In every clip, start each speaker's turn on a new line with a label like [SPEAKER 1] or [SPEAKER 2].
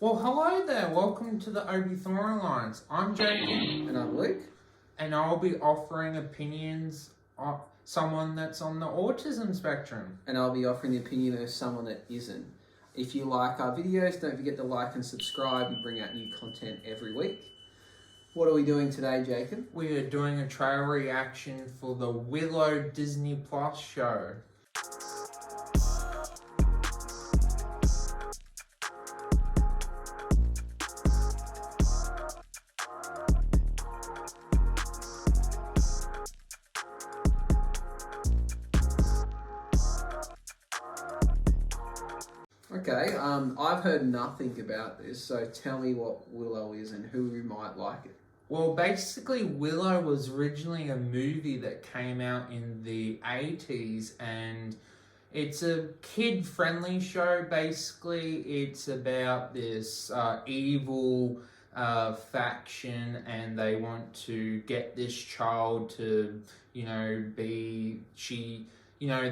[SPEAKER 1] Well, hello there. Welcome to the Obi Thorn Alliance. I'm Jacob.
[SPEAKER 2] And I'm Luke.
[SPEAKER 1] And I'll be offering opinions of someone that's on the autism spectrum.
[SPEAKER 2] And I'll be offering the opinion of someone that isn't. If you like our videos, don't forget to like and subscribe. We bring out new content every week. What are we doing today, Jacob?
[SPEAKER 1] We are doing a trailer reaction for the Willow Disney Plus show.
[SPEAKER 2] Okay, I've heard nothing about this, so tell me what Willow is and who might like it.
[SPEAKER 1] Well, basically, Willow was originally a movie that came out in the 80s, and it's a kid-friendly show. Basically, it's about this evil faction, and they want to get this child to,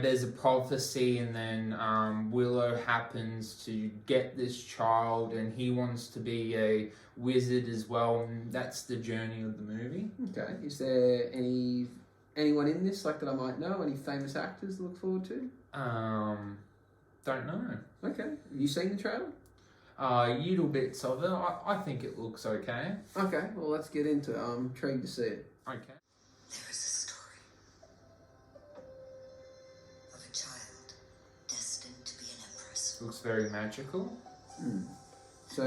[SPEAKER 1] there's a prophecy, and then Willow happens to get this child, and he wants to be a wizard as well, and that's the journey of the movie.
[SPEAKER 2] Okay, is there anyone in this that I might know? Any famous actors to look forward to?
[SPEAKER 1] Don't know.
[SPEAKER 2] Okay, have you seen the trailer?
[SPEAKER 1] Little bits of it. I think it looks okay.
[SPEAKER 2] Okay, well let's get into it. I'm intrigued to see it.
[SPEAKER 1] Okay.
[SPEAKER 3] There is a story of a child destined to be an empress.
[SPEAKER 1] Looks very magical.
[SPEAKER 2] So,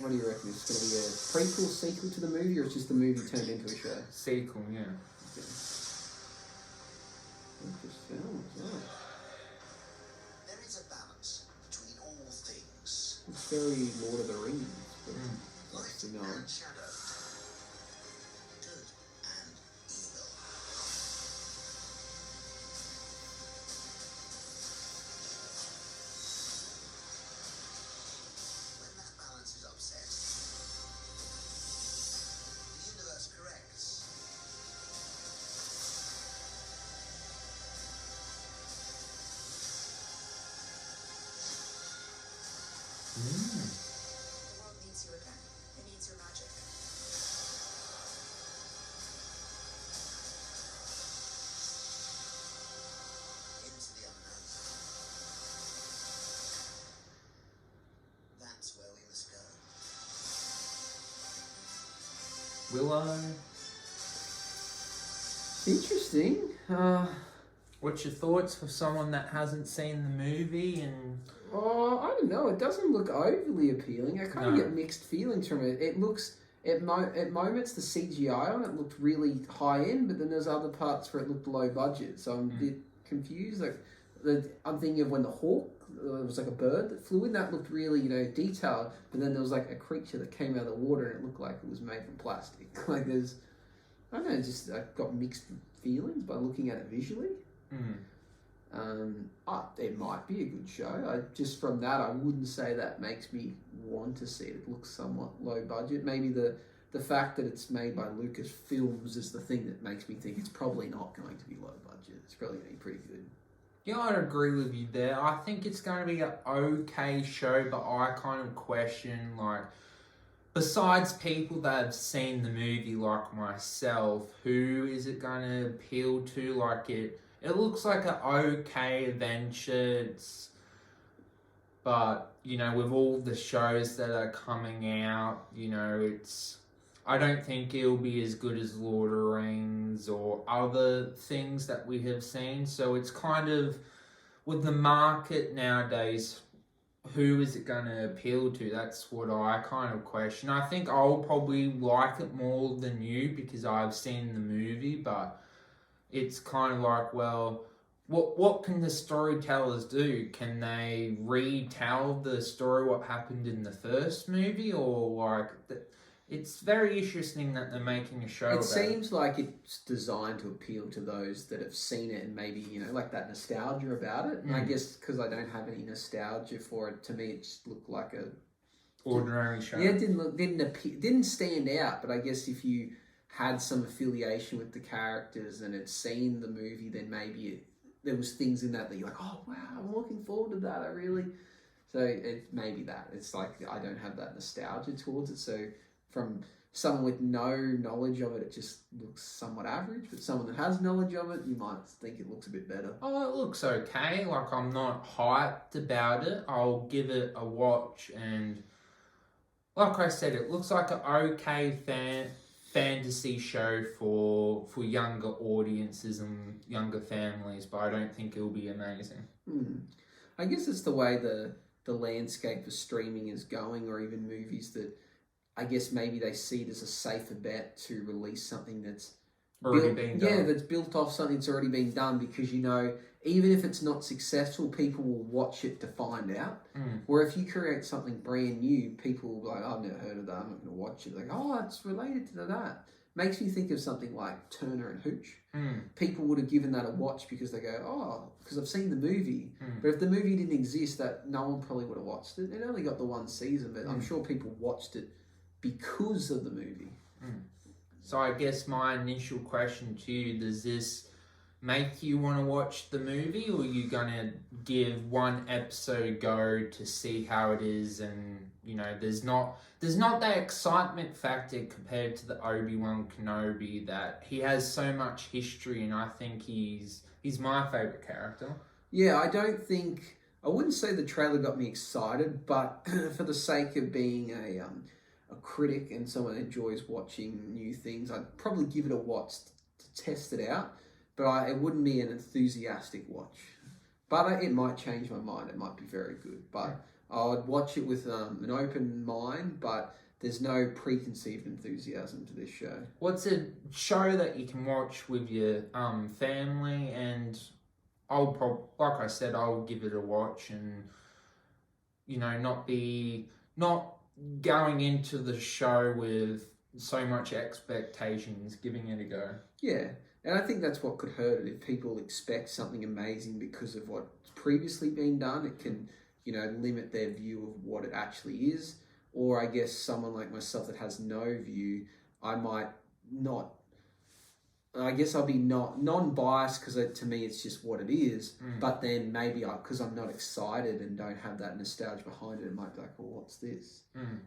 [SPEAKER 2] what do you reckon? It's going to be a prequel, sequel to the movie, or it's just the movie turned into a show?
[SPEAKER 1] Sequel, yeah.
[SPEAKER 2] Okay. Interesting. Yeah.
[SPEAKER 3] There is a balance between all things.
[SPEAKER 2] It's very Lord of the Rings, but
[SPEAKER 3] Light
[SPEAKER 2] obviously no.
[SPEAKER 3] and shadow. Good and evil. When that balance is upset, the universe corrects. The world needs you again. It needs your magic. Into the unknown. That's where we must go.
[SPEAKER 1] Willow.
[SPEAKER 2] Interesting.
[SPEAKER 1] What's your thoughts for someone that hasn't seen the movie? And
[SPEAKER 2] I don't know. It doesn't look overly appealing. I kind of get mixed feelings from it. It looks, at moments, the CGI on it looked really high end, but then there's other parts where it looked low budget. So I'm a bit confused. I'm thinking of when the hawk, it was like a bird that flew in. That looked really, detailed. But then there was like a creature that came out of the water, and it looked like it was made from plastic. I don't know. I got mixed feelings by looking at it visually. It might be a good show. Just from that, I wouldn't say that makes me want to see it. It looks somewhat low budget. Maybe the fact that it's made by Lucasfilms is the thing that makes me think it's probably not going to be low budget. It's probably going to be pretty good.
[SPEAKER 1] yeah, I'd agree with you there. I think it's going to be an okay show, but I kind of question, besides people that have seen the movie like myself, who is it going to appeal to? It looks like an okay adventure, but, with all the shows that are coming out, I don't think it'll be as good as Lord of the Rings or other things that we have seen. So it's kind of, with the market nowadays, who is it going to appeal to? That's what I kind of question. I think I'll probably like it more than you because I've seen the movie, but it's kind of like, well, what can the storytellers do? Can they retell the story what happened in the first movie? Or it's very interesting that they're making a show about it.
[SPEAKER 2] It seems like it's designed to appeal to those that have seen it and maybe, that nostalgia about it. And I guess because I don't have any nostalgia for it, to me it just looked like a
[SPEAKER 1] ordinary show.
[SPEAKER 2] Yeah, it didn't stand out, but I guess if you had some affiliation with the characters and had seen the movie, then maybe there was things in that you're like, oh wow, I'm looking forward to that. So it maybe that. It's like I don't have that nostalgia towards it. So from someone with no knowledge of it, it just looks somewhat average. But someone that has knowledge of it, you might think it looks a bit better.
[SPEAKER 1] Oh, it looks okay. Like, I'm not hyped about it. I'll give it a watch, and like I said, it looks like an okay fantasy show for younger audiences and younger families, but I don't think it'll be amazing.
[SPEAKER 2] I guess it's the way the landscape for streaming is going, or even movies that I guess maybe they see it as a safer bet to release something that's
[SPEAKER 1] Already been done.
[SPEAKER 2] Yeah, that's built off something that's already been done, because even if it's not successful, people will watch it to find out. Where if you create something brand new, people will be like, oh, I've never heard of that, I'm not going to watch it. Like, oh, it's related to that. Makes me think of something like Turner and Hooch. People would have given that a watch because they go, oh, because I've seen the movie. But if the movie didn't exist, that no one probably would have watched it. It only got the one season, but I'm sure people watched it because of the movie.
[SPEAKER 1] So I guess my initial question to you, does this make you want to watch the movie, or are you going to give one episode a go to see how it is? And, there's not that excitement factor compared to the Obi-Wan Kenobi, that he has so much history, and I think he's my favourite character.
[SPEAKER 2] Yeah, I wouldn't say the trailer got me excited, but for the sake of being a critic and someone that enjoys watching new things, I'd probably give it a watch to test it out, but it wouldn't be an enthusiastic watch. But it might change my mind. It might be very good. But I would watch it with an open mind, but there's no preconceived enthusiasm to this show.
[SPEAKER 1] What's a show that you can watch with your family, and like I said, I'll give it a watch, and not going into the show with so much expectations, giving it a go.
[SPEAKER 2] Yeah, and I think that's what could hurt it. If people expect something amazing because of what's previously been done, it can, limit their view of what it actually is. Or I guess someone like myself that has no view, I might not. I guess I'll be non-biased, because to me it's just what it is. But then maybe because I'm not excited and don't have that nostalgia behind it, it might be like, well, what's this?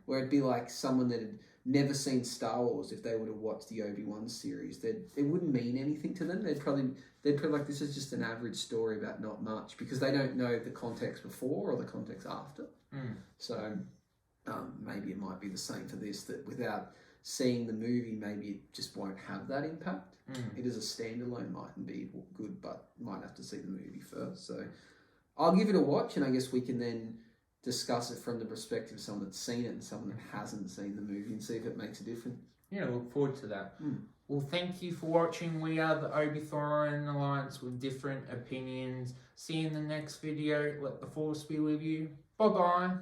[SPEAKER 2] Where it'd be like someone that had never seen Star Wars, if they would have watched the Obi-Wan series, it wouldn't mean anything to them. They'd probably like, this is just an average story about not much, because they don't know the context before or the context after. So maybe it might be the same for this, that without seeing the movie, maybe it just won't have that impact. It as a standalone mightn't be good, but might have to see the movie first. So I'll give it a watch, and I guess we can then discuss it from the perspective of someone that's seen it and someone that hasn't seen the movie, and see if it makes a difference.
[SPEAKER 1] Yeah, look forward to that. Well, thank you for watching. We are the Obi-Thorin Alliance with different opinions. See you in the next video. Let the Force be with you. Bye-bye.